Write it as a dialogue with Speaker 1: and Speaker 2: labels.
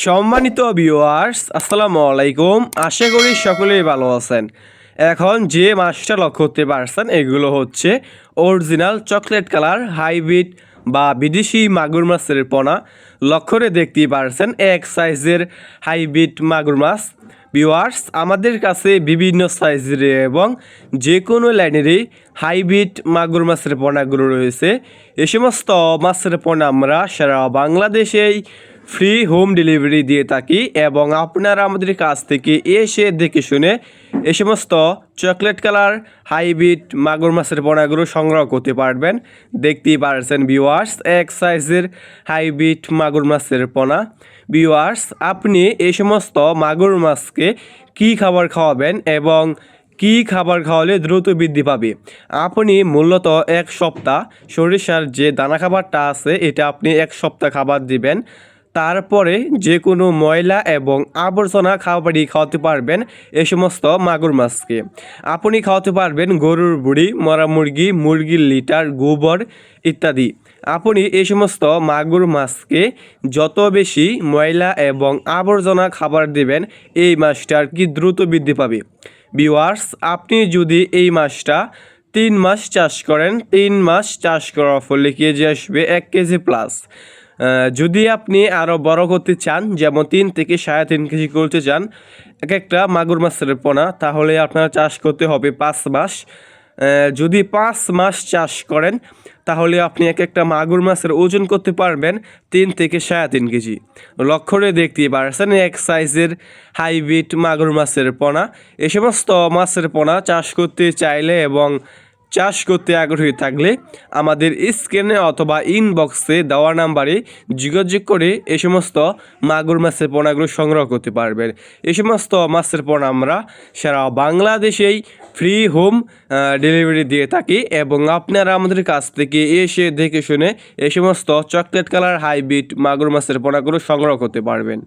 Speaker 1: সম্মানিত ভিউয়ার্স, আসসালামু আলাইকুম। আশা করি সকলেই ভালো আছেন। এখন যে মাছটা লক্ষ্য করতে পারছেন এগুলো হচ্ছে অরিজিনাল চকলেট কালার হাইব্রিড বা বিদেশি মাগুর মাছের পোনা। লক্ষ্যরে দেখতেই পারছেন এক সাইজের হাইব্রিড মাগুর মাছ। ভিউয়ার্স, আমাদের কাছে বিভিন্ন সাইজের এবং যে কোনো লাইনেরই হাইব্রিড মাগুর মাছের পোনাগুলো রয়েছে। এ সমস্ত মাছের পোনা আমরা সারা বাংলাদেশেই ফ্রি হোম ডেলিভারি দিয়ে থাকি এবং আপনারা আমাদের কাছ থেকে এসে দেখে শুনে এ সমস্ত চকলেট কালার হাইব্রিড মাগুর মাছের পোনাগুলো সংগ্রহ করতে পারবেন। দেখতেই পারছেন ভিউয়ার্স, এক সাইজের হাইব্রিড মাগুর মাছের পোনা। ভিউয়ার্স, আপনি এই সমস্ত মাগুর মাছকে কী খাবার খাওয়াবেন এবং কি খাবার খাওয়ালে দ্রুত বৃদ্ধি পাবে? আপনি মূলত এক সপ্তাহ সরিষার যে দানা খাবারটা আছে এটা আপনি এক সপ্তাহ খাবার দিবেন। তারপরে যে কোনো ময়লা এবং আবর্জনা খাবারই খাওয়াতে পারবেন এই সমস্ত মাগুর মাছকে। আপনি খাওয়াতে পারবেন গরুর বুড়ি, মরা মুরগি, মুরগির লিটার, গোবর ইত্যাদি। আপনি এই সমস্ত মাগুর মাছকে যত বেশি ময়লা এবং আবর্জনা খাবার দেবেন এই মাছটা আর কি দ্রুত বৃদ্ধি পাবে। ভিউয়ার্স, আপনি যদি এই মাছটা 3 মাস চাষ করেন, 3 মাস চাষ করার ফলে কেজি আসবে 1 কেজি প্লাস। যদি আপনি আরও বড় করতে চান, যেমন 3 থেকে 3.5 কেজি করতে চান এক একটা মাগুর মাছের পোনা, তাহলে আপনার চাষ করতে হবে 5 মাস। যদি 5 মাস চাষ করেন তাহলে আপনি এক একটা মাগুর মাছের ওজন করতে পারবেন 3 থেকে 3.5 কেজি। লক্ষ্যরে দেখতেই পারছেন এক সাইজের হাইব্রিড মাগুর মাছের পোনা। এই সমস্ত মাছের পোনা চাষ করতে চাইলে এবং চাষ করতে আগ্রহী থাকলে আমাদের স্ক্রিনে অথবা ইনবক্সে দেওয়া নাম্বারে যোগাযোগ করে এই সমস্ত মাগুর মাছের পোনাগুলো সংগ্রহ করতে পারবেন। এই সমস্ত মাছের পোনা আমরা সারা বাংলাদেশেই ফ্রি হোম ডেলিভারি দিয়ে থাকি এবং আপনারা আমাদের কাছ থেকে এসে দেখে শুনে এই সমস্ত চকলেট কালার হাইব্রিড মাগুর মাছের পোনাগুলো সংগ্রহ করতে পারবেন।